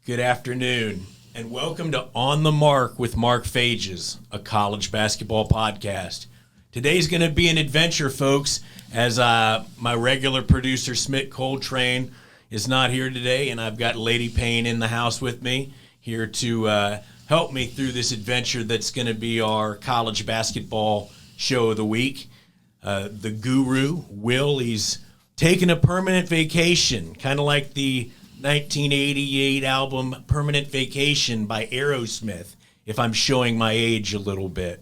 Good afternoon, and welcome to On the Mark with Mark Phages, a college basketball podcast. Today's going to be an adventure, folks, as my regular producer, Smith Coltrane, is not here today, and I've got Lady Payne in the house with me here to help me through this adventure that's going to be our college basketball show of the week. The guru, Will, he's taking a permanent vacation, kind of like the 1988 album Permanent Vacation by Aerosmith, if I'm showing my age a little bit.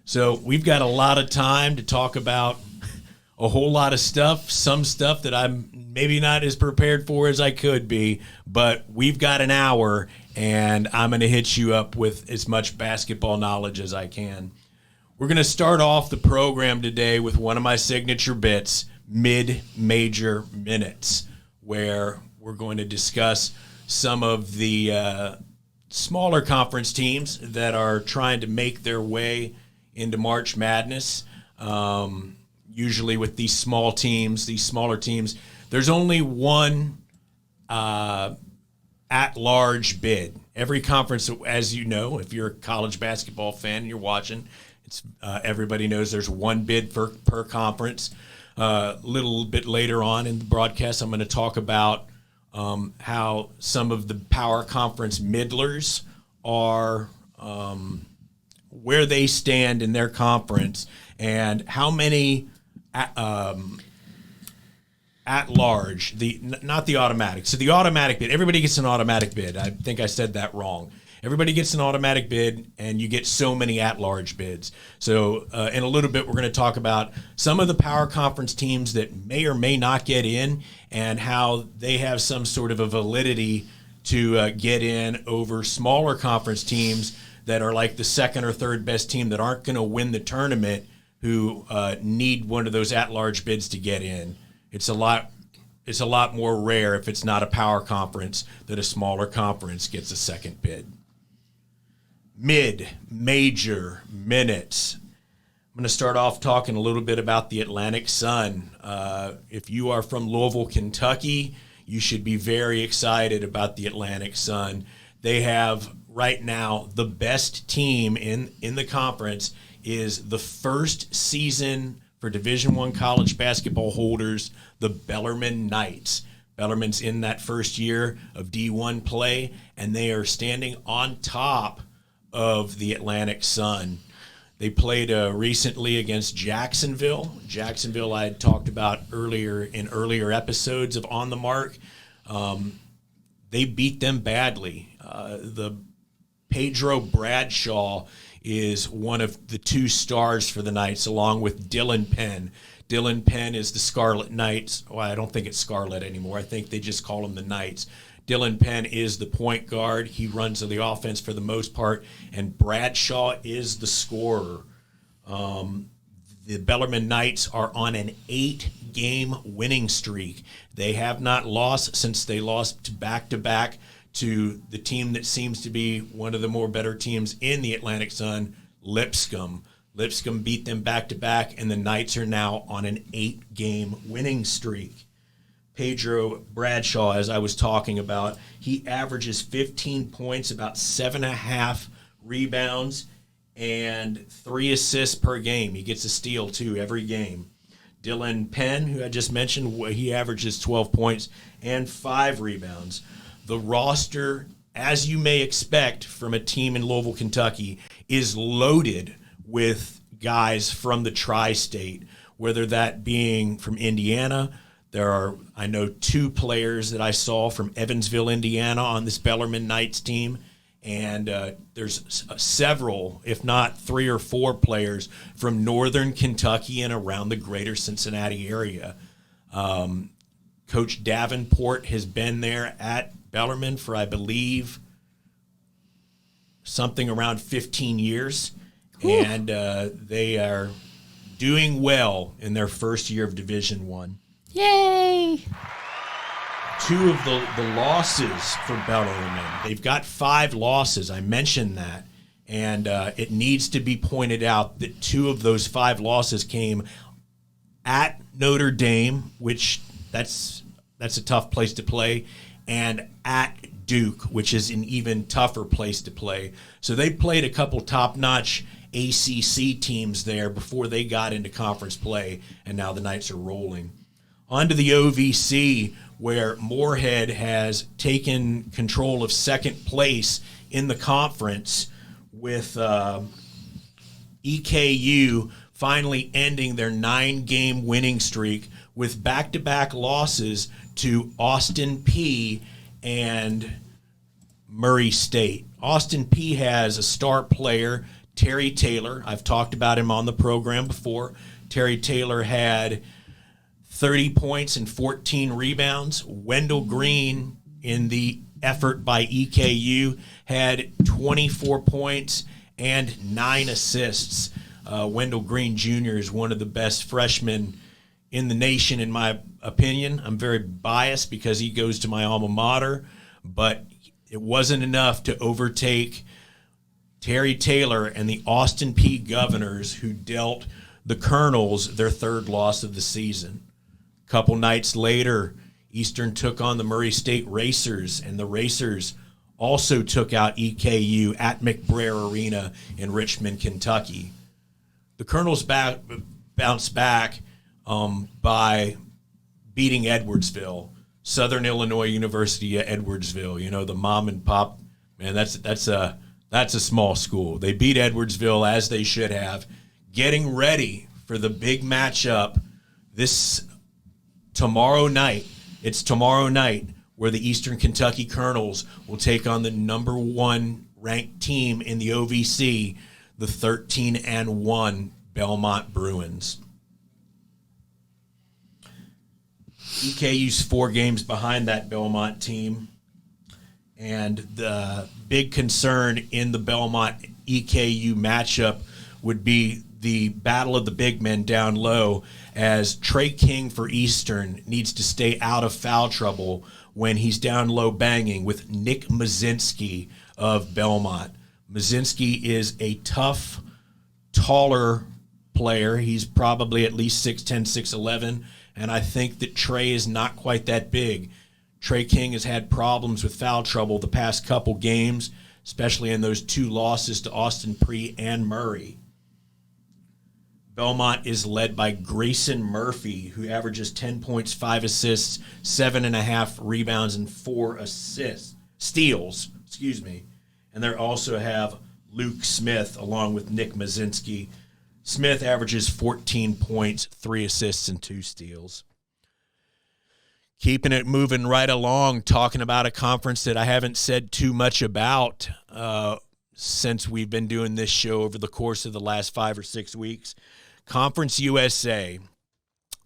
So we've got a lot of time to talk about a whole lot of stuff, some stuff that I'm maybe not as prepared for as I could be, but we've got an hour, and I'm going to hit you up with as much basketball knowledge as I can. We're going to start off the program today with one of my signature bits, mid-major minutes, where we're going to discuss some of the smaller conference teams that are trying to make their way into March Madness. Usually with these small teams, these smaller teams, there's only one at-large bid. Every conference, as you know, if you're a college basketball fan and you're watching, everybody knows there's one bid per conference. A little bit later on in the broadcast, I'm going to talk about how some of the power conference middlers are, where they stand in their conference, and how many at large, not the automatic. So the automatic bid, everybody gets an automatic bid. I think I said that wrong. Everybody gets an automatic bid, and you get so many at-large bids. So in a little bit, we're going to talk about some of the power conference teams that may or may not get in and how they have some sort of a validity to get in over smaller conference teams that are like the second or third best team that aren't going to win the tournament who need one of those at-large bids to get in. It's a lot more rare if it's not a power conference that a smaller conference gets a second bid. Mid-major minutes. I'm going to start off talking a little bit about the Atlantic Sun. If you are from Louisville, Kentucky, you should be very excited about the Atlantic Sun. They have right now the best team in the conference is the first season for Division I college basketball holders, the Bellarmine Knights. Bellarmine's in that first year of D1 play, and they are standing on top of the Atlantic Sun. They played recently against Jacksonville. Jacksonville I had talked about earlier episodes of On the Mark. They beat them badly. The Pedro Bradshaw is one of the two stars for the Knights, along with Dylan Penn. Dylan Penn is the Scarlet Knights. Well, I don't think it's Scarlet anymore. I think they just call them the Knights. Dylan Penn is the point guard. He runs the offense for the most part, and Bradshaw is the scorer. The Bellarmine Knights are on an 8-game winning streak. They have not lost since they lost back-to-back to the team that seems to be one of the more better teams in the Atlantic Sun, Lipscomb. Lipscomb beat them back-to-back, and the Knights are now on an 8-game winning streak. Pedro Bradshaw, as I was talking about, he averages 15 points, about 7.5 rebounds, and 3 assists per game. He gets a steal, too, every game. Dylan Penn, who I just mentioned, he averages 12 points and 5 rebounds. The roster, as you may expect from a team in Louisville, Kentucky, is loaded with guys from the tri-state, whether that being from Indiana. There are, I know, 2 players that I saw from Evansville, Indiana on this Bellarmine Knights team, and there's several, if not 3 or 4 players from northern Kentucky and around the greater Cincinnati area. Coach Davenport has been there at Bellarmine for, I believe, something around 15 years, and they are doing well in their first year of Division I. Yay! 2 of the losses for Bellarmine. They've got 5 losses. I mentioned that. And it needs to be pointed out that 2 of those 5 losses came at Notre Dame, which that's a tough place to play, and at Duke, which is an even tougher place to play. So they played a couple top-notch ACC teams there before they got into conference play, and now the Knights are rolling. On to the OVC, where Moorhead has taken control of second place in the conference, with EKU finally ending their 9-game winning streak with back-to-back losses to Austin Peay and Murray State. Austin Peay has a star player, Terry Taylor. I've talked about him on the program before. Terry Taylor had 30 points and 14 rebounds. Wendell Green, in the effort by EKU, had 24 points and 9 assists. Wendell Green Jr. is one of the best freshmen in the nation, in my opinion. I'm very biased because he goes to my alma mater, but it wasn't enough to overtake Terry Taylor and the Austin Peay Governors, who dealt the Colonels their third loss of the season. A couple nights later, Eastern took on the Murray State Racers, and the Racers also took out EKU at McBrayer Arena in Richmond, Kentucky. The Colonels bounced back by beating Edwardsville, Southern Illinois University at Edwardsville. You know, the mom and pop, man, that's a small school. They beat Edwardsville as they should have, getting ready for the big matchup tomorrow night. It's tomorrow night where the Eastern Kentucky Colonels will take on the number 1 ranked team in the OVC, the 13-1 Belmont Bruins. EKU's 4 games behind that Belmont team, and the big concern in the Belmont-EKU matchup would be the battle of the big men down low, as Trey King for Eastern needs to stay out of foul trouble when he's down low banging with Nick Mazinski of Belmont. Mazinski is a tough, taller player. He's probably at least 6'10", 6'11", and I think that Trey is not quite that big. Trey King has had problems with foul trouble the past couple games, especially in those 2 losses to Austin Peay and Murray. Belmont is led by Grayson Murphy, who averages 10 points, 5 assists, 7.5 rebounds, and 4 steals. And they also have Luke Smith along with Nick Mazinski. Smith averages 14 points, 3 assists, and 2 steals. Keeping it moving right along, talking about a conference that I haven't said too much about since we've been doing this show over the course of the last 5 or 6 weeks. Conference USA.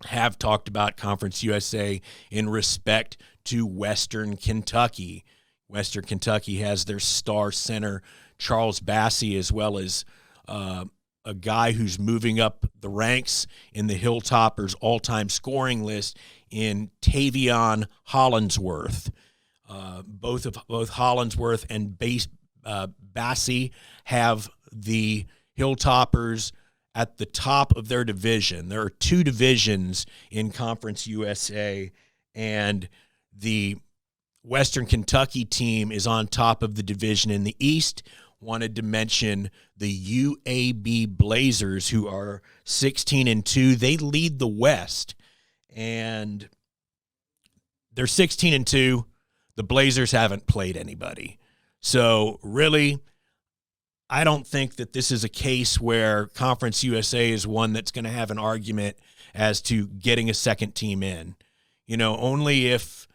Have talked about Conference USA in respect to Western Kentucky. Western Kentucky has their star center, Charles Bassey, as well as a guy who's moving up the ranks in the Hilltoppers all-time scoring list in Tavion Hollinsworth. Both Hollinsworth and Bassey have the Hilltoppers at the top of their division. There are 2 divisions in Conference USA, and the Western Kentucky team is on top of the division in the East. Wanted to mention the UAB Blazers, who are 16-2. They lead the West, and they're 16-2. The Blazers haven't played anybody. So really, I don't think that this is a case where Conference USA is one that's going to have an argument as to getting a second team in. You know, only if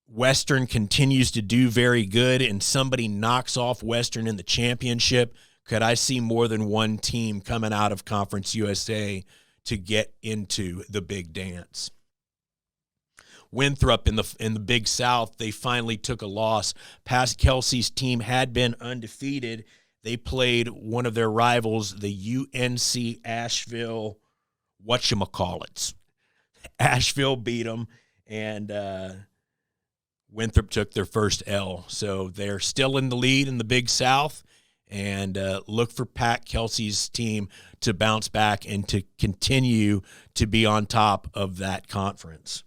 Western continues to do very good and somebody knocks off Western in the championship could I see more than one team coming out of Conference USA to get into the big dance. Winthrop in the Big South, they finally took a loss. Past Kelsey's team had been undefeated. They played one of their rivals, the UNC Asheville whatchamacallits. Asheville beat them, and Winthrop took their first L. So they're still in the lead in the Big South, and look for Pat Kelsey's team to bounce back and to continue to be on top of that conference.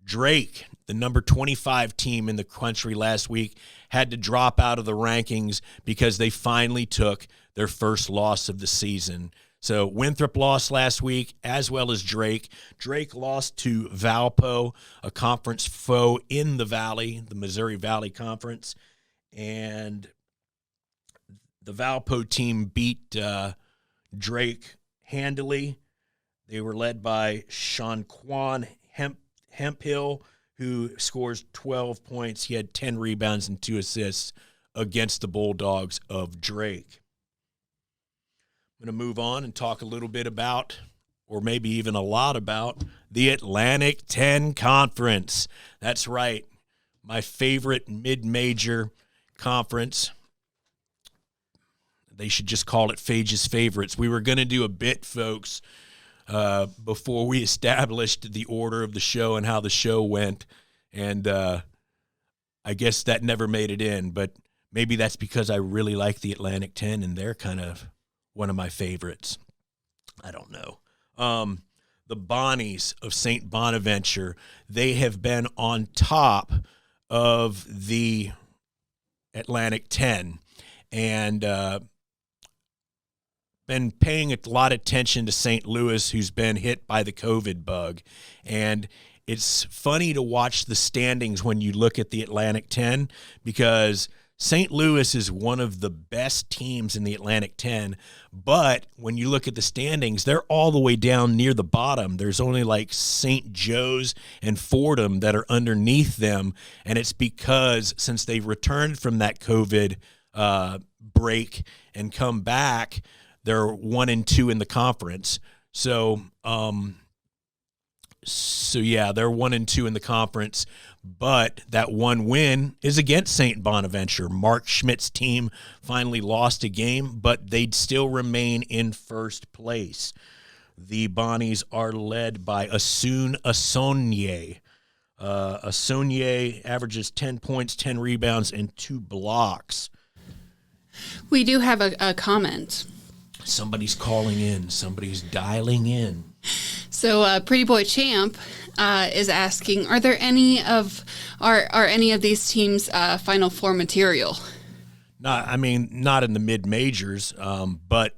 Drake, the number 25 team in the country last week, had to drop out of the rankings because they finally took their first loss of the season. So Winthrop lost last week, as well as Drake. Drake lost to Valpo, a conference foe in the Valley, the Missouri Valley Conference. And the Valpo team beat Drake handily. They were led by Shawnquan Hemphill, who scores 12 points. He had 10 rebounds and 2 assists against the Bulldogs of Drake. I'm going to move on and talk a little bit about, or maybe even a lot about, the Atlantic 10 Conference. That's right, my favorite mid-major conference. They should just call it Phage's Favorites. We were going to do a bit, folks, before we established the order of the show and how the show went, and I guess that never made it in, but maybe that's because I really like the Atlantic 10, and they're kind of one of my favorites. I don't know. The Bonnies of St. Bonaventure, they have been on top of the Atlantic 10 and been paying a lot of attention to St. Louis, who's been hit by the COVID bug. And it's funny to watch the standings when you look at the Atlantic 10 because St. Louis is one of the best teams in the Atlantic 10, but when you look at the standings, they're all the way down near the bottom. There's only like St. Joe's and Fordham that are underneath them, and it's because since they've returned from that COVID break and come back, they're 1-2 in the conference. So yeah, they're 1-2 in the conference, but that one win is against St. Bonaventure. Mark Schmidt's team finally lost a game, but they'd still remain in first place. The Bonnies are led by Asun Asonye. Asonye averages 10 points, 10 rebounds, and 2 blocks. We do have a comment. Somebody's calling in. Somebody's dialing in. So Pretty Boy Champ is asking, are any of these teams Final Four material? Not in the mid-majors, but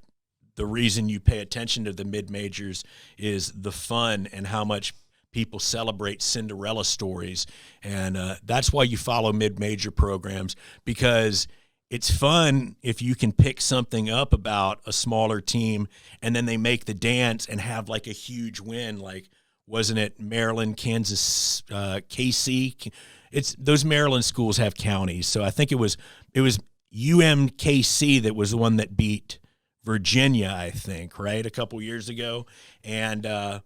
the reason you pay attention to the mid-majors is the fun and how much people celebrate Cinderella stories. And that's why you follow mid-major programs, because it's fun if you can pick something up about a smaller team and then they make the dance and have like a huge win. Like, wasn't it Maryland, Kansas, KC? It's those Maryland schools have counties. So I think it was UMKC that was the one that beat Virginia, I think, right? A couple years ago. And the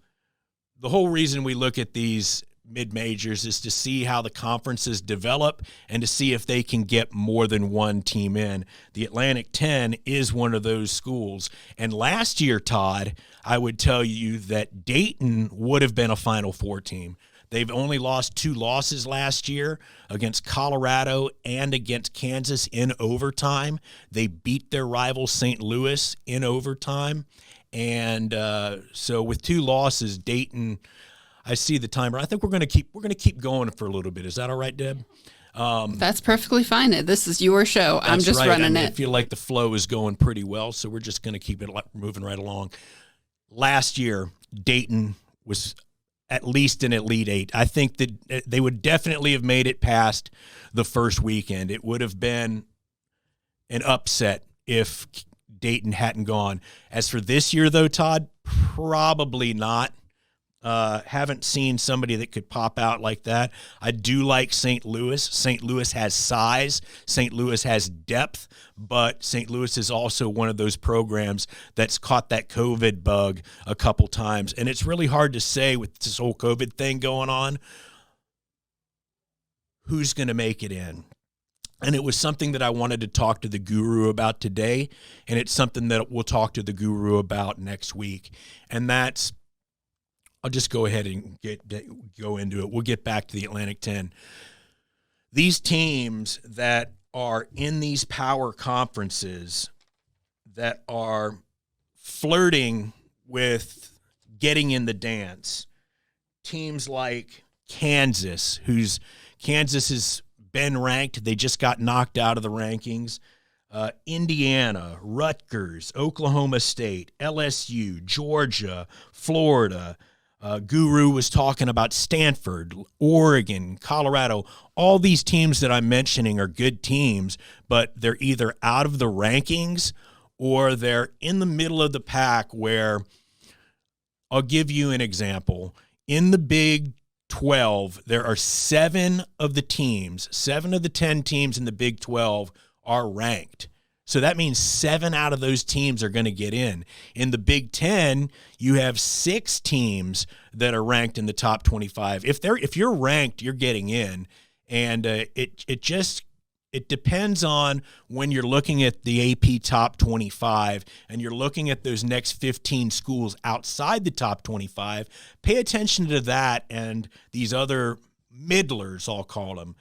whole reason we look at these mid-majors is to see how the conferences develop and to see if they can get more than one team in. The Atlantic 10 is one of those schools. And last year, Todd, I would tell you that Dayton would have been a Final Four team. They've only lost 2 losses last year against Colorado and against Kansas in overtime. They beat their rival St. Louis in overtime. And so with 2 losses, Dayton, I see the timer. I think we're going to keep going for a little bit. Is that all right, Deb? That's perfectly fine. This is your show. I'm just right. running it. I feel like the flow is going pretty well, so we're just going to keep it moving right along. Last year, Dayton was at least an Elite Eight. I think that they would definitely have made it past the first weekend. It would have been an upset if Dayton hadn't gone. As for this year, though, Todd, probably not. Haven't seen somebody that could pop out like that. I do like St. Louis. St. Louis has size. St. Louis has depth, but St. Louis is also one of those programs that's caught that COVID bug a couple times. And it's really hard to say with this whole COVID thing going on, who's going to make it in. And it was something that I wanted to talk to the guru about today, and it's something that we'll talk to the guru about next week. And that's, I'll just go ahead and go into it. We'll get back to the Atlantic 10. These teams that are in these power conferences that are flirting with getting in the dance, teams like Kansas has been ranked. They just got knocked out of the rankings. Indiana, Rutgers, Oklahoma State, LSU, Georgia, Florida. Guru was talking about Stanford, Oregon, Colorado. All these teams that I'm mentioning are good teams, but they're either out of the rankings or they're in the middle of the pack where, I'll give you an example. In the Big 12, there are 7 of the 10 teams in the Big 12 are ranked. So that means 7 out of those teams are going to get in. In the Big 10, you have 6 teams that are ranked in the top 25. If you're ranked, you're getting in. And it depends on when you're looking at the AP top 25 and you're looking at those next 15 schools outside the top 25. Pay attention to that and these other middlers, I'll call them.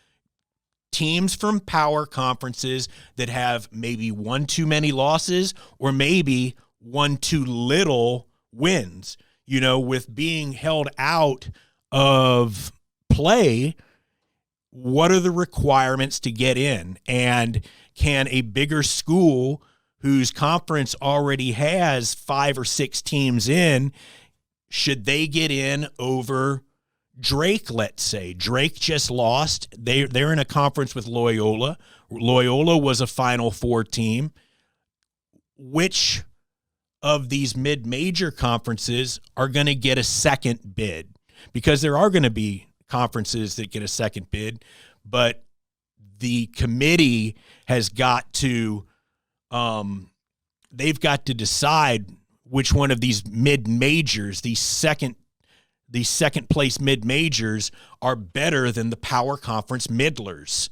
Teams from power conferences that have maybe one too many losses or maybe one too little wins. You know, with being held out of play, what are the requirements to get in? And can a bigger school whose conference already has 5 or 6 teams in, should they get in over Drake, let's say? Drake just lost. They're in a conference with Loyola. Loyola was a Final Four team. Which of these mid-major conferences are going to get a second bid? Because there are going to be conferences that get a second bid, but the committee has got to they've got to decide which one of these mid-majors, these second place mid-majors, are better than the power conference middlers.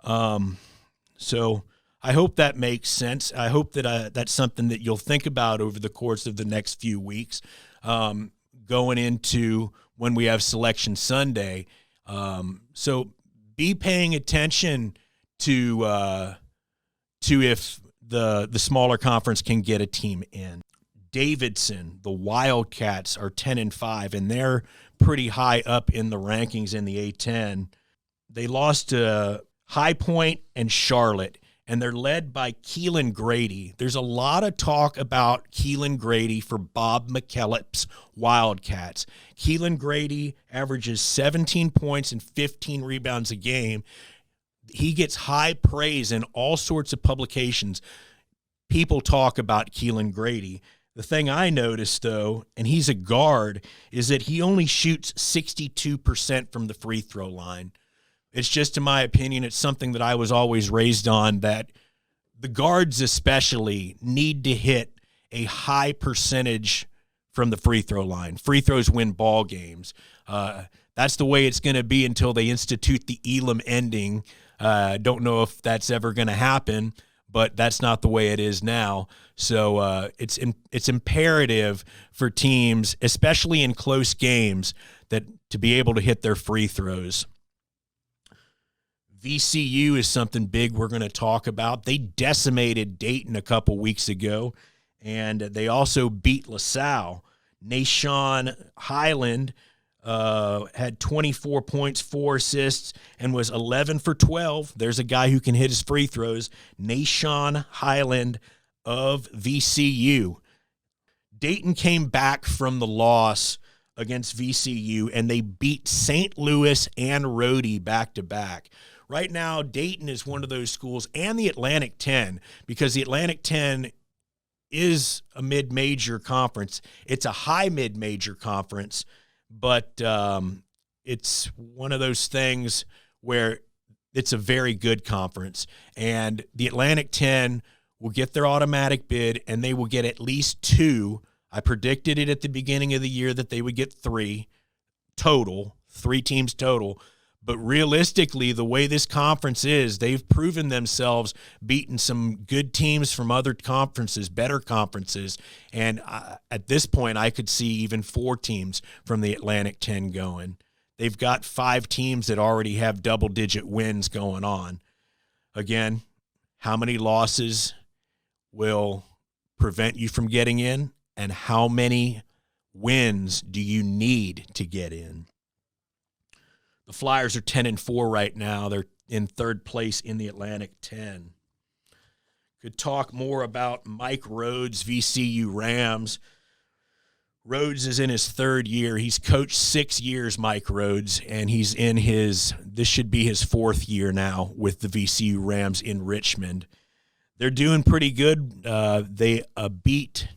So I hope that makes sense. I hope that that's something that you'll think about over the course of the next few weeks, going into when we have Selection Sunday. So be paying attention to if the smaller conference can get a team in. Davidson, the Wildcats, are 10-5, and they're pretty high up in the rankings in the A10. They lost to High Point and Charlotte, and they're led by Keelan Grady. There's a lot of talk about Keelan Grady for Bob McKillop's Wildcats. Keelan Grady averages 17 points and 15 rebounds a game. He gets high praise in all sorts of publications. People talk about Keelan Grady. The thing I noticed, though, and he's a guard, is that he only shoots 62% from the free throw line. It's just, in my opinion, it's something that I was always raised on, that the guards especially need to hit a high percentage from the free throw line. Free throws win ball games. That's the way it's going to be until they institute the Elam ending. Don't know if that's ever going to happen, but that's not the way it is now. So it's imperative for teams, especially in close games, that to be able to hit their free throws. VCU is something big we're going to talk about. They decimated Dayton a couple weeks ago, and they also beat LaSalle. Nashawn Highland had 24 points, 4 assists, and was 11 for 12. There's a guy who can hit his free throws. Nashawn Highland of VCU. Dayton came back from the loss against VCU, and they beat St. Louis and Rhodey back-to-back. Right now, Dayton is one of those schools, and the Atlantic 10, because the Atlantic 10 is a mid-major conference. It's a high mid-major conference, but it's one of those things where it's a very good conference. And the Atlantic 10 will get their automatic bid, and they will get at least 2. I predicted it at the beginning of the year that they would get 3 total, 3 teams total. But realistically, the way this conference is, they've proven themselves beating some good teams from other conferences, better conferences. And at this point, I could see even 4 teams from the Atlantic 10 going. They've got 5 teams that already have double-digit wins going on. Again, how many losses will prevent you from getting in, and how many wins do you need to get in? The Flyers are 10-4 right now. They're in third place in the Atlantic 10. Could talk more about Mike Rhodes, VCU Rams. Rhodes is in his third year. He's coached 6 years, Mike Rhodes, and he's in this should be his fourth year now with the VCU Rams in Richmond. They're doing pretty good. They beat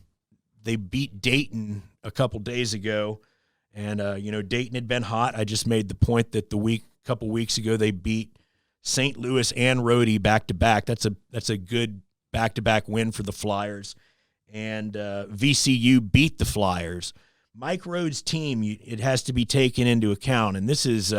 Dayton a couple days ago, and Dayton had been hot. I just made the point that couple weeks ago they beat St. Louis and Rhodey back-to-back. That's a good back-to-back win for the Flyers. And VCU beat the Flyers. Mike Rhodes' team, it has to be taken into account. And this is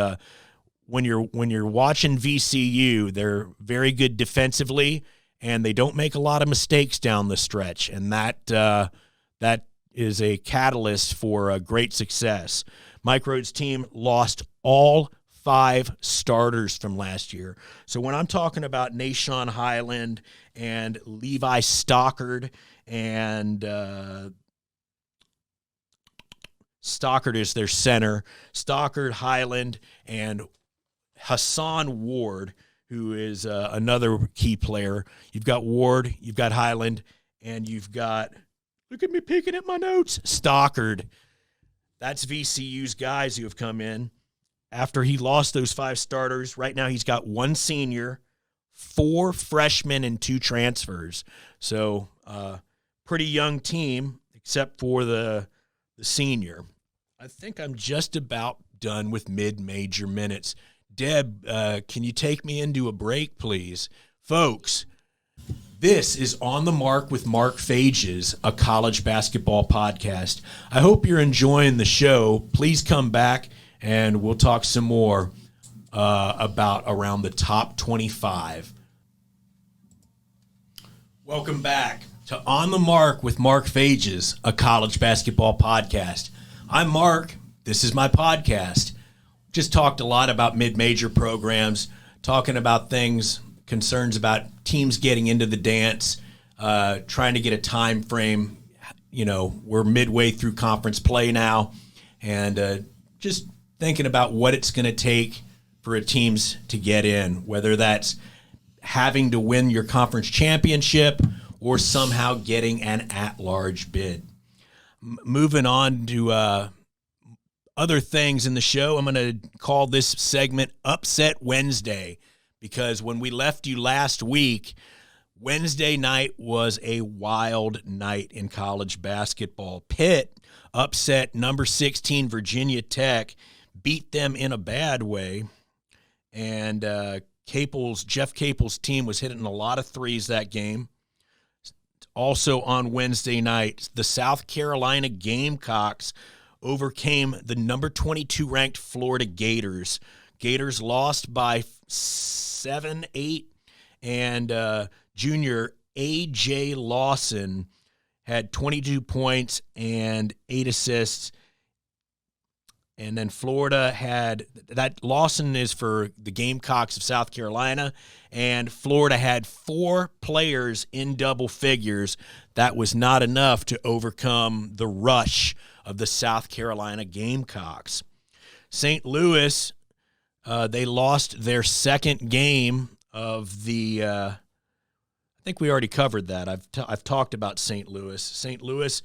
when you're watching VCU, they're very good defensively, and they don't make a lot of mistakes down the stretch. And that is a catalyst for great success. Mike Rhodes' team lost all 5 starters from last year. So when I'm talking about Nashawn Highland and Levi Stockard, and Stockard is their center, Stockard, Highland, and Hassan Ward, who is another key player. You've got Ward, you've got Highland, and you've got, look at me peeking at my notes, Stockard. That's VCU's guys who have come in. After he lost those 5 starters, right now he's got 1 senior, 4 freshmen, and 2 transfers. So pretty young team, except for the senior. I think I'm just about done with mid-major minutes. Deb, can you take me into a break, please? Folks, this is On the Mark with Mark Phages, a college basketball podcast. I hope you're enjoying the show. Please come back, and we'll talk some more about around the top 25. Welcome back to On the Mark with Mark Phages, a college basketball podcast. I'm Mark. This is my podcast. Just talked a lot about mid-major programs, talking about things, concerns about teams getting into the dance, trying to get a time frame. We're midway through conference play now, and just thinking about what it's going to take for a teams to get in, whether that's having to win your conference championship or somehow getting an at-large bid. Moving on to other things in the show, I'm going to call this segment Upset Wednesday, because when we left you last week, Wednesday night was a wild night in college basketball. Pitt upset number 16 Virginia Tech, beat them in a bad way, and Jeff Capel's team was hitting a lot of threes that game. Also on Wednesday night, the South Carolina Gamecocks overcame the number 22 ranked Florida Gators. Gators lost by 7-8, and junior A.J. Lawson had 22 points and 8 assists. And then Florida had that. Lawson is for the Gamecocks of South Carolina, and Florida had 4 players in double figures. That was not enough to overcome the rush of the South Carolina Gamecocks. St. Louis, they lost their second game of the. I think we already covered that. I've talked about St. Louis. St. Louis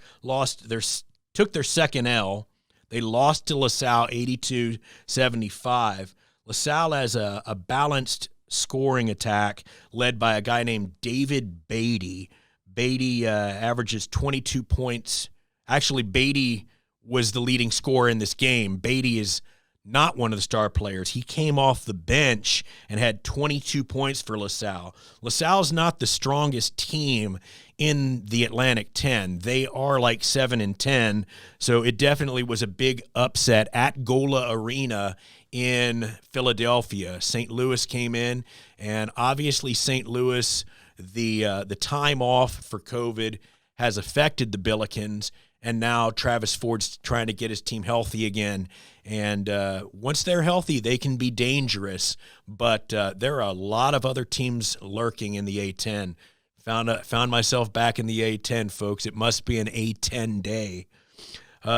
took their second L. They lost to LaSalle 82-75. LaSalle has a balanced scoring attack led by a guy named David Beatty. Beatty averages 22 points. Actually, Beatty was the leading scorer in this game. Beatty is not one of the star players. He came off the bench and had 22 points for LaSalle. LaSalle's not the strongest team in the Atlantic 10. They are like 7-10, so it definitely was a big upset at Gola Arena in Philadelphia. St. Louis came in, and obviously St. Louis, the time off for COVID has affected the Billikens, and now Travis Ford's trying to get his team healthy again. And once they're healthy, they can be dangerous. But there are a lot of other teams lurking in the A10. Found myself back in the A10, folks. It must be an A10 day.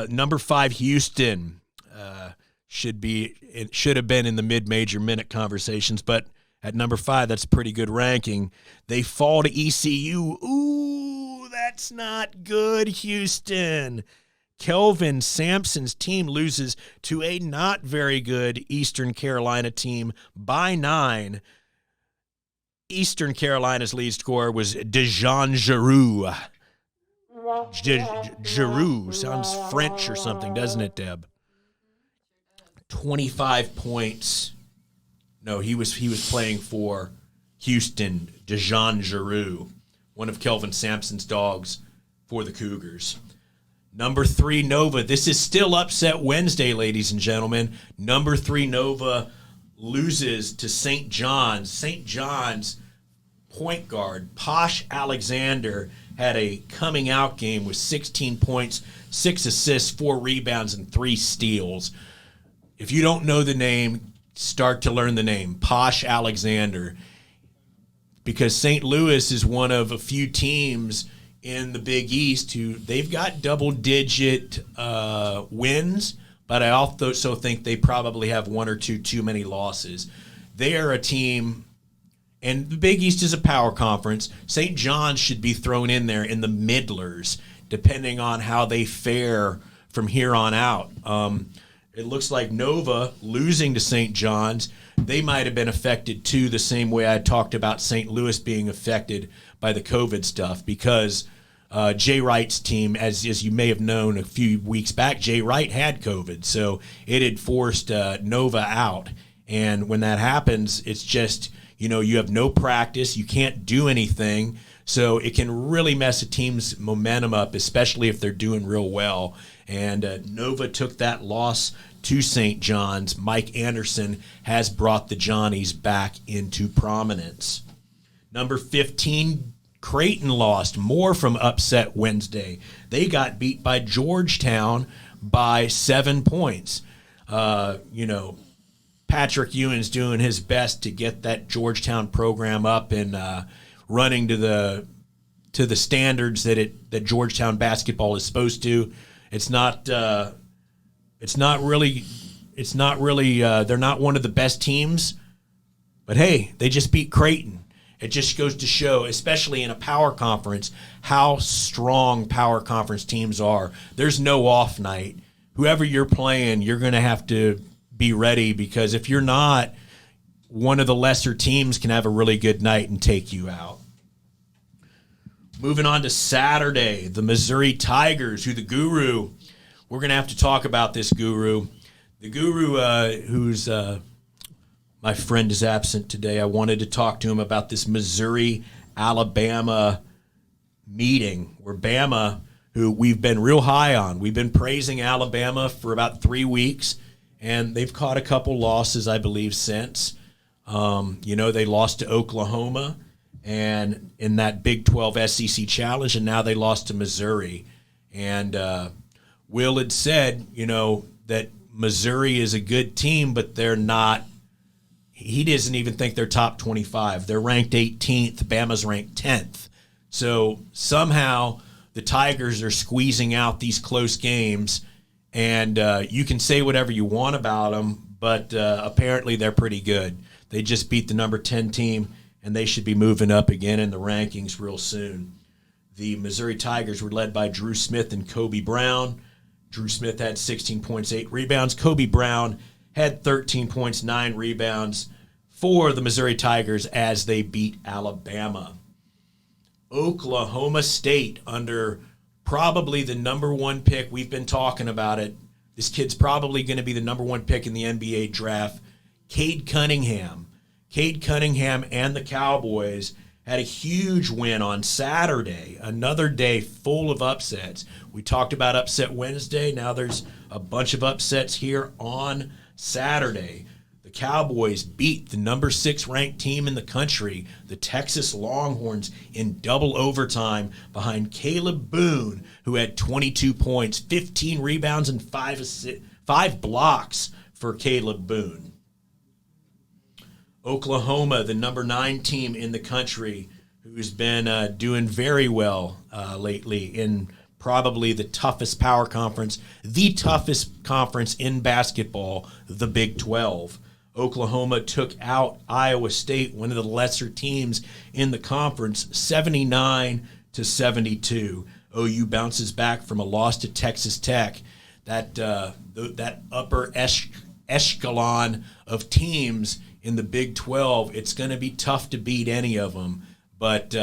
Number 5, Houston it should have been in the mid-major minute conversations, but at number 5, that's a pretty good ranking. They fall to ECU. Ooh, that's not good, Houston. Kelvin Sampson's team loses to a not very good Eastern Carolina team by 9. Eastern Carolina's lead scorer was Dejan Giroux. Giroux sounds French or something, doesn't it, Deb? 25 points. No, he was playing for Houston. Dejan Giroux, one of Kelvin Sampson's dogs for the Cougars. Number 3, Nova. This is still Upset Wednesday, ladies and gentlemen. Number 3, Nova loses to St. John's. St. John's point guard, Posh Alexander, had a coming-out game with 16 points, 6 assists, 4 rebounds, and 3 steals. If you don't know the name, start to learn the name, Posh Alexander, because St. Louis is one of a few teams in the Big East who they've got double-digit wins, but I also think they probably have 1 or 2 too many losses. They are a team, and the Big East is a power conference. St. John's should be thrown in there in the middlers, depending on how they fare from here on out. It looks like Nova losing to St. John's, they might have been affected too, the same way I talked about St. Louis being affected by the COVID stuff, because Jay Wright's team, as you may have known a few weeks back, Jay Wright had COVID, so it had forced Nova out. And when that happens, it's just, you have no practice, you can't do anything, so it can really mess a team's momentum up, especially if they're doing real well. And Nova took that loss to St. John's. Mike Anderson has brought the Johnnies back into prominence. Number 15, Creighton lost. More from Upset Wednesday. They got beat by Georgetown by 7 points. Patrick Ewing's doing his best to get that Georgetown program up and running to the standards that Georgetown basketball is supposed to. It's not really. They're not one of the best teams, but hey, they just beat Creighton. It just goes to show, especially in a power conference, how strong power conference teams are. There's no off night. Whoever you're playing, you're going to have to be ready, because if you're not, one of the lesser teams can have a really good night and take you out. Moving on to Saturday, the Missouri Tigers, who the Guru, we're going to have to talk about this Guru. The Guru, who's my friend is absent today. I wanted to talk to him about this Missouri-Alabama meeting where Bama, who we've been real high on, we've been praising Alabama for about 3 weeks, and they've caught a couple losses, I believe, since. They lost to Oklahoma and in that Big 12 SEC Challenge, and now they lost to Missouri. And Will had said, that Missouri is a good team, but they're not. He doesn't even think they're top 25. They're ranked 18th. Bama's ranked 10th. So somehow the Tigers are squeezing out these close games, and you can say whatever you want about them, but apparently they're pretty good. They just beat the number 10 team, and they should be moving up again in the rankings real soon. The Missouri Tigers were led by Drew Smith and Kobe Brown. Drew Smith had 16 points, 8 rebounds. Kobe Brown had 13 points, 9 rebounds for the Missouri Tigers as they beat Alabama. Oklahoma State, under probably the number 1 pick. We've been talking about it. This kid's probably going to be the number 1 pick in the NBA draft. Cade Cunningham. Cade Cunningham and the Cowboys had a huge win on Saturday. Another day full of upsets. We talked about Upset Wednesday. Now there's a bunch of upsets here on Saturday. The Cowboys beat the number 6 ranked team in the country, the Texas Longhorns, in double overtime behind Caleb Boone, who had 22 points, 15 rebounds, and 5 blocks for Caleb Boone. Oklahoma, the number 9 team in the country, who's been doing very well lately in probably the toughest power conference, the toughest conference in basketball, the Big 12. Oklahoma took out Iowa State, one of the lesser teams in the conference, 79-72. OU bounces back from a loss to Texas Tech. That upper echelon of teams in the Big 12, it's going to be tough to beat any of them. But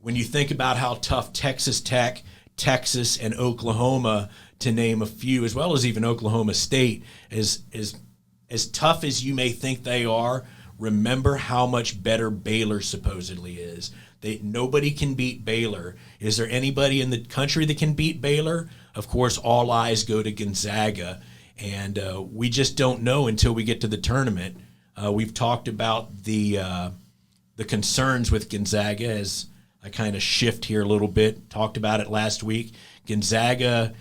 when you think about how tough Texas Tech, Texas, and Oklahoma, to name a few, as well as even Oklahoma State, is as tough as you may think they are, remember how much better Baylor supposedly is. Nobody can beat Baylor. Is there anybody in the country that can beat Baylor? Of course, all eyes go to Gonzaga, and we just don't know until we get to the tournament. We've talked about the concerns with Gonzaga as I kind of shift here a little bit. Talked about it last week. Gonzaga,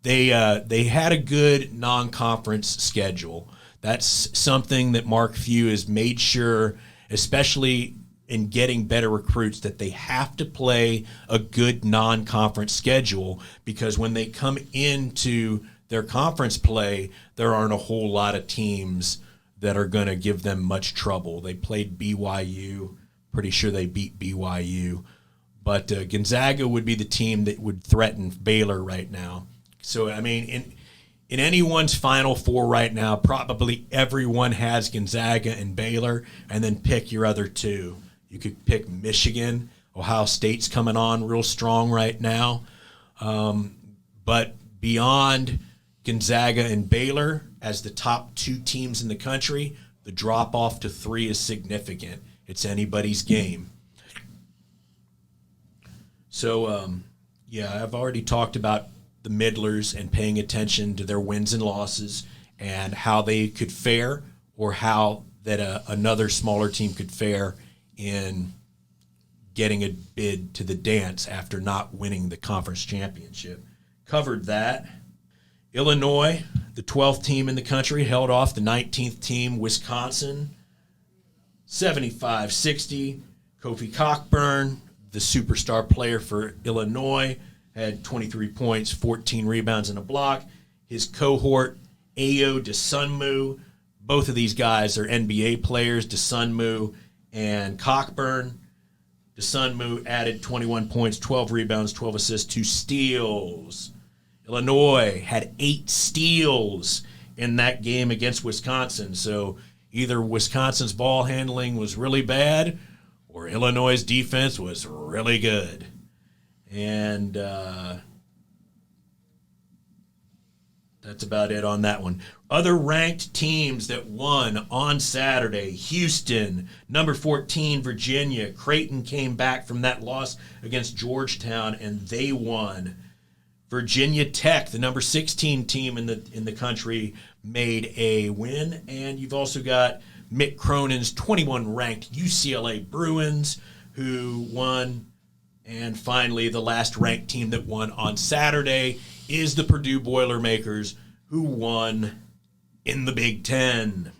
they had a good non-conference schedule. That's something that Mark Few has made sure, especially in getting better recruits, that they have to play a good non-conference schedule, because when they come into their conference play, there aren't a whole lot of teams that are going to give them much trouble. They played BYU. Pretty sure they beat BYU. But Gonzaga would be the team that would threaten Baylor right now. So, I mean, in anyone's Final Four right now, probably everyone has Gonzaga and Baylor, and then pick your other two. You could pick Michigan. Ohio State's coming on real strong right now. But beyond Gonzaga and Baylor as the top two teams in the country, the drop-off to 3 is significant. It's anybody's game. So, I've already talked about the middlers and paying attention to their wins and losses and how they could fare, or how that another smaller team could fare in getting a bid to the dance after not winning the conference championship. Covered that. Illinois, the 12th team in the country, held off the 19th team, Wisconsin, 75-60. Kofi Cockburn, the superstar player for Illinois, had 23 points, 14 rebounds, and a block. His cohort, Ayo Dosunmu, both of these guys are NBA players, Dosunmu and Cockburn. Dosunmu added 21 points, 12 rebounds, 12 assists, 2 steals. Illinois had 8 steals in that game against Wisconsin. So either Wisconsin's ball handling was really bad or Illinois' defense was really good. And that's about it on that one. Other ranked teams that won on Saturday: Houston, number 14, Virginia. Creighton came back from that loss against Georgetown, and they won. Virginia Tech, the number 16 team in the country, made a win. And you've also got Mick Cronin's 21-ranked UCLA Bruins, who won. And finally, the last ranked team that won on Saturday is the Purdue Boilermakers, who won in the Big Ten.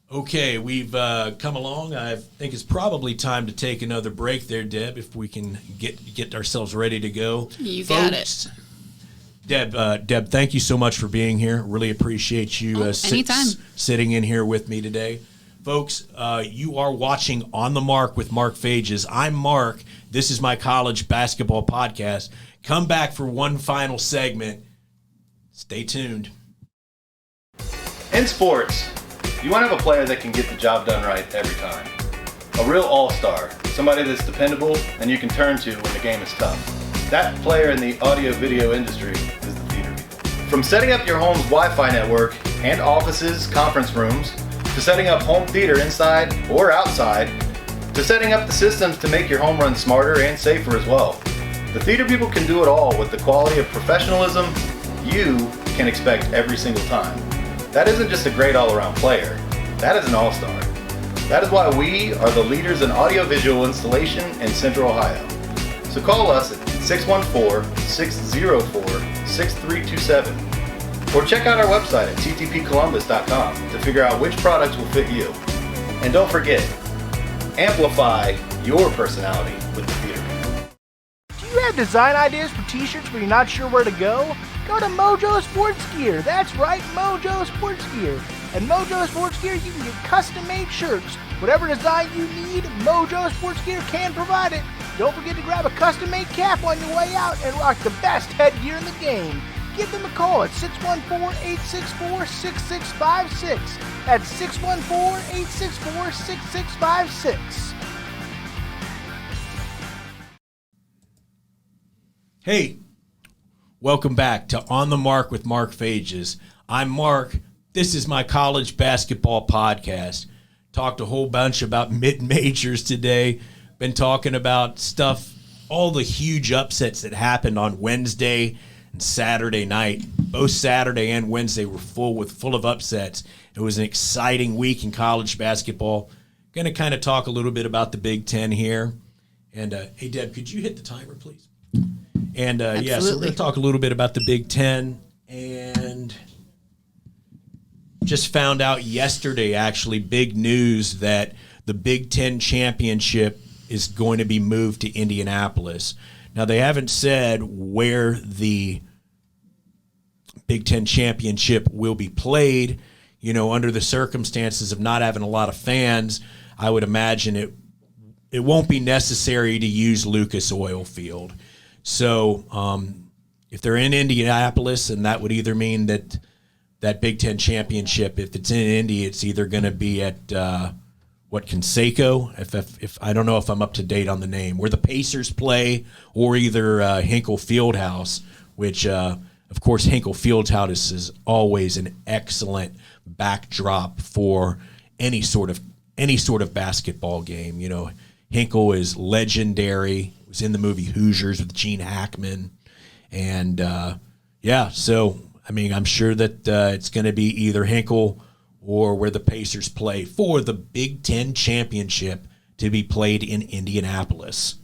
Okay, we've come along. I think it's probably time to take another break there, Deb, if we can get ourselves ready to go. You got it. Deb, thank you so much for being here. Really appreciate you sitting in here with me today. Folks, you are watching On the Mark with Mark Fages. I'm Mark. This is my college basketball podcast. Come back for one final segment. Stay tuned. In sports, you want to have a player that can get the job done right every time. A real all-star, somebody that's dependable and you can turn to when the game is tough. That player in the audio-video industry is the theater people. From setting up your home's Wi-Fi network and offices, conference rooms, to setting up home theater inside or outside, to setting up the systems to make your home run smarter and safer as well. The theater people can do it all with the quality of professionalism you can expect every single time. That isn't just a great all-around player, that is an all-star. That is why we are the leaders in audiovisual installation in Central Ohio. So call us at 614-604-6327 or check out our website at ttpcolumbus.com to figure out which products will fit you. And don't forget, amplify your personality with the theater. Do you have design ideas for t-shirts but you're not sure where to go? Go to Mojo Sports Gear. That's right, Mojo Sports Gear. At Mojo Sports Gear, you can get custom-made shirts. Whatever design you need, Mojo Sports Gear can provide it. Don't forget to grab a custom-made cap on your way out and rock the best headgear in the game. Give them a call at 614-864-6656. That's 614-864-6656. Hey, welcome back to On the Mark with Mark Phages. I'm Mark. This is my college basketball podcast. Talked a whole bunch about mid-majors today. Been talking about stuff, all the huge upsets that happened on Wednesday and Saturday night. Both Saturday and Wednesday were full of upsets. It was an exciting week in college basketball. Going to kind of talk a little bit about the Big Ten here. And, hey, Deb, could you hit the timer, please? And, so we're going to talk a little bit about the Big Ten. And just found out yesterday, actually, big news that the Big Ten championship is going to be moved to Indianapolis. Now, they haven't said where the Big Ten championship will be played. You know, under the circumstances of not having a lot of fans, I would imagine it won't be necessary to use Lucas Oil Field. So if they're in Indianapolis, and that would either mean that Big Ten championship, if it's in Indy, it's either going to be at Conseco, if I don't know if I'm up to date on the name, where the Pacers play, or either Hinkle Fieldhouse, which of course Hinkle Fieldhouse is always an excellent backdrop for any sort of basketball game. You know, Hinkle is legendary. It was in the movie Hoosiers with Gene Hackman, and so I mean, I'm sure that it's going to be either Hinkle or where the Pacers play for the Big Ten championship to be played in Indianapolis.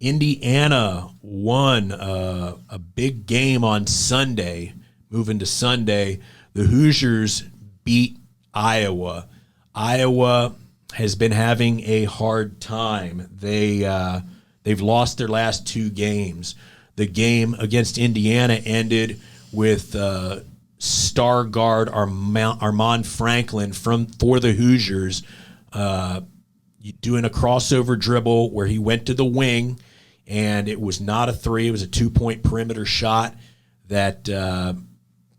Indiana won a big game on Sunday. Moving to Sunday, the Hoosiers beat Iowa. Iowa has been having a hard time. They've lost their last two games. The game against Indiana ended with star guard Armand Franklin for the Hoosiers doing a crossover dribble where he went to the wing, and it was not a three. It was a 2-point perimeter shot that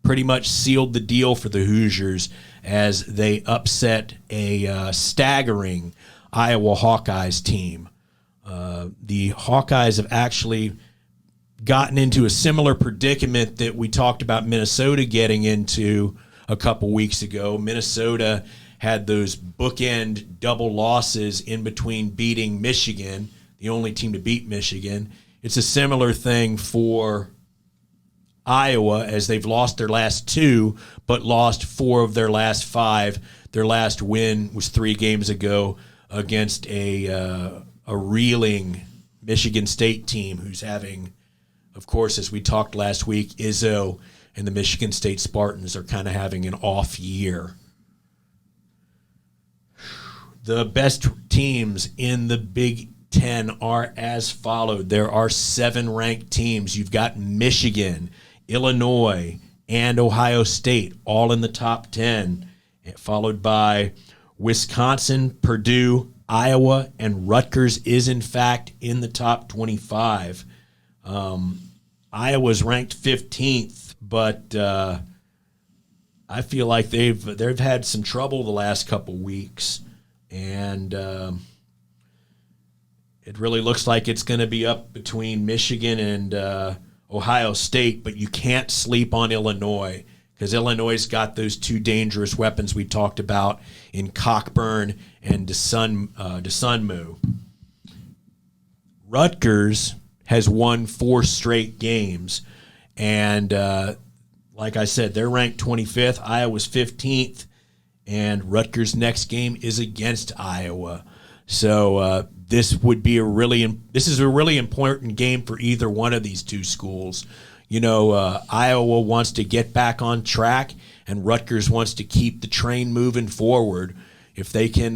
pretty much sealed the deal for the Hoosiers as they upset a staggering Iowa Hawkeyes team. The Hawkeyes have actually gotten into a similar predicament that we talked about Minnesota getting into a couple weeks ago. Minnesota had those bookend double losses in between beating Michigan, the only team to beat Michigan. It's a similar thing for Iowa, as they've lost their last two, but lost 4 of their last 5. Their last win was 3 games ago against a reeling Michigan State team who's having, of course, as we talked last week, Izzo and the Michigan State Spartans are kind of having an off year. The best teams in the Big Ten are as followed. There are 7 ranked teams. You've got Michigan, Illinois, and Ohio State all in the top 10, followed by Wisconsin, Purdue, Iowa, and Rutgers is, in fact, in the top 25. Iowa's ranked 15th, but I feel like they've had some trouble the last couple weeks, and it really looks like it's going to be up between Michigan and Ohio State, but you can't sleep on Illinois because Illinois' got those 2 dangerous weapons we talked about in Cockburn and DeSunmu. Rutgers has won 4 straight games, and like I said, they're ranked 25th. Iowa's 15th, and Rutgers' next game is against Iowa. So this is a really important game for either one of these 2 schools. You know, Iowa wants to get back on track, and Rutgers wants to keep the train moving forward. If they can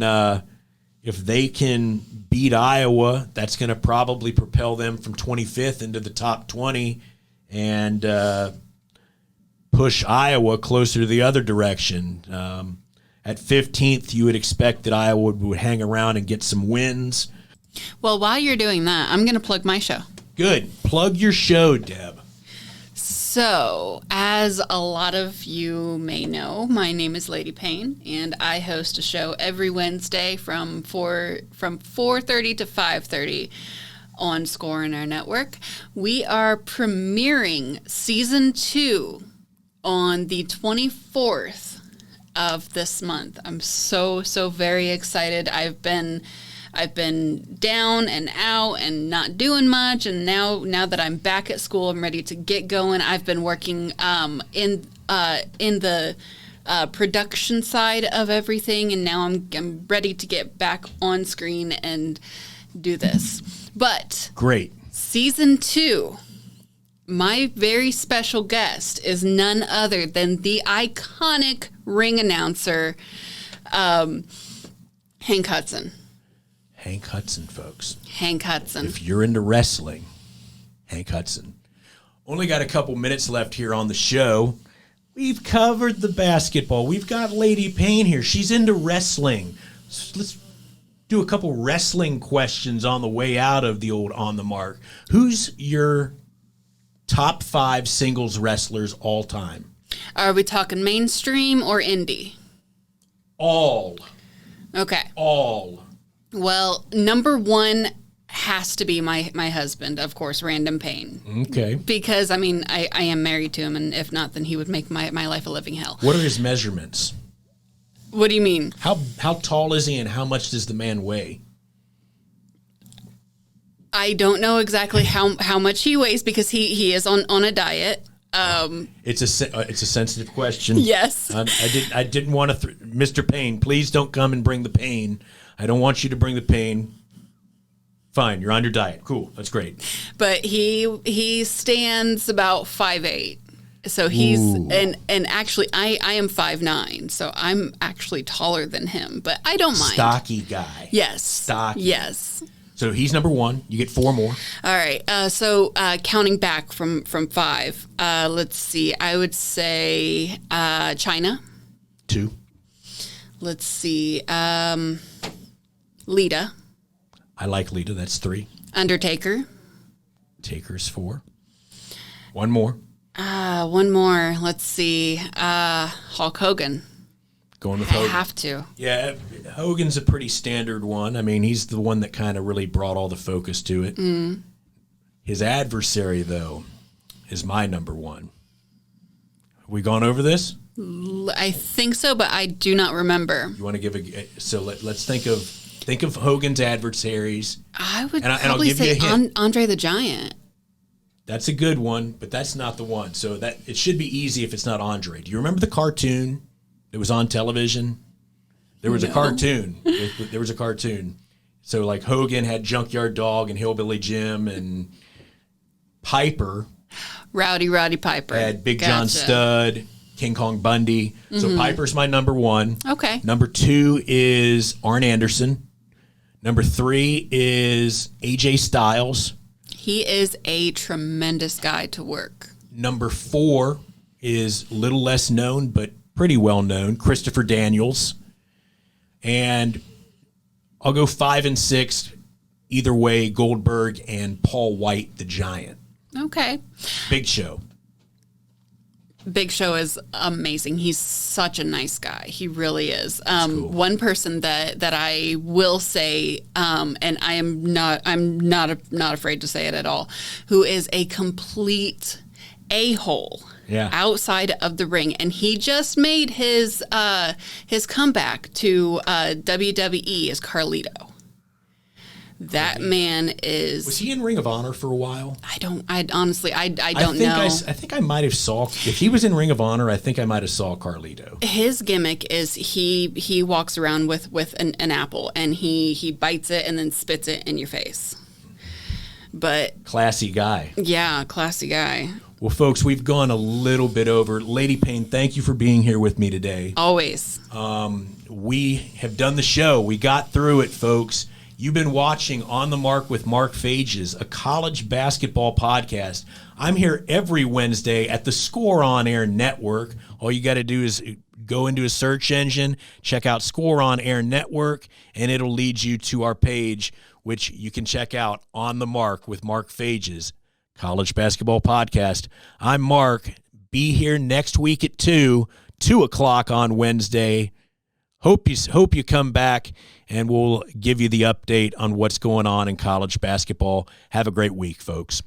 if they can beat Iowa, that's going to probably propel them from 25th into the top 20 and push Iowa closer to the other direction. At 15th, you would expect that Iowa would hang around and get some wins. Well, while you're doing that, I'm going to plug my show. Good. Plug your show, Deb. So, as a lot of you may know, my name is Lady Payne, and I host a show every Wednesday from 4:30 to 5:30 on Score in our network. We are premiering season 2 on the 24th of this month. I'm so very excited. I've been down and out and not doing much, and now that I'm back at school, I'm ready to get going. I've been working in the production side of everything, and now I'm ready to get back on screen and do this. But great. Season 2, my very special guest is none other than the iconic ring announcer, Hank Hudson. Hank Hudson, folks. Hank Hudson. If you're into wrestling, Hank Hudson. Only got a couple minutes left here on the show. We've covered the basketball. We've got Lady Payne here. She's into wrestling. So let's do a couple wrestling questions on the way out of the old On the Mark. Who's your top 5 singles wrestlers all time? Are we talking mainstream or indie? All. Okay. All. Well, number 1 has to be my husband, of course, Random Payne. Okay. Because, I mean, I am married to him, and if not, then he would make my life a living hell. What are his measurements? What do you mean? How tall is he, and how much does the man weigh? I don't know exactly how much he weighs because he is on a diet. It's a sensitive question. Yes. I didn't want to. Mr. Payne, please don't come and bring the pain. I don't want you to bring the pain. Fine, you're on your diet. Cool, that's great. But he stands about 5'8". So he's and actually I am 5'9", so I'm actually taller than him, but I don't mind. Stocky guy. Yes. Stocky. Yes. So he's number 1. You get 4 more. All right. So counting back from 5, let's see. I would say China. 2. Let's see. Lita. I like Lita. That's 3. Undertaker. Taker's 4. 1 more. One more. Let's see. Hulk Hogan. Going with Hogan. I have to. Yeah, Hogan's a pretty standard one. I mean, he's the one that kind of really brought all the focus to it. Mm. His adversary, though, is my number 1. Have we gone over this? I think so, but I do not remember. You want to give let's think of Hogan's adversaries. I would and I'll probably give you say a hint. Andre the Giant. That's a good one, but that's not the one. So that it should be easy if it's not Andre. Do you remember the cartoon that was on television? There was a cartoon. There was a cartoon. So like Hogan had Junkyard Dog and Hillbilly Jim, and Piper. Rowdy Piper. Had Big John Studd, King Kong Bundy. Mm-hmm. So Piper's my number 1. Okay. Number 2 is Arn Anderson. Number 3 is AJ Styles. He is a tremendous guy to work. Number 4 is a little less known, but pretty well known, Christopher Daniels. And I'll go 5 and 6, either way, Goldberg and Paul White, the Giant. Okay. Big Show. Big Show is amazing. He's such a nice guy. He really is. Cool. One person that I will say, and I'm not afraid to say it at all, who is a complete a-hole outside of the ring, and he just made his comeback to WWE as Carlito. That man is. Was he in Ring of Honor for a while? I honestly don't know. I think I might have saw. If he was in Ring of Honor, I think I might have saw Carlito. His gimmick is he walks around with an apple, and he bites it and then spits it in your face. But classy guy. Yeah, classy guy. Well, folks, we've gone a little bit over. Lady Payne, thank you for being here with me today. Always. We have done the show. We got through it, folks. You've been watching On the Mark with Mark Phages, a college basketball podcast. I'm here every Wednesday at the Score On Air Network. All you got to do is go into a search engine, check out Score On Air Network, and it'll lead you to our page, which you can check out On the Mark with Mark Phages, college basketball podcast. I'm Mark. Be here next week at 2 o'clock on Wednesday. Hope you come back, and we'll give you the update on what's going on in college basketball. Have a great week, folks.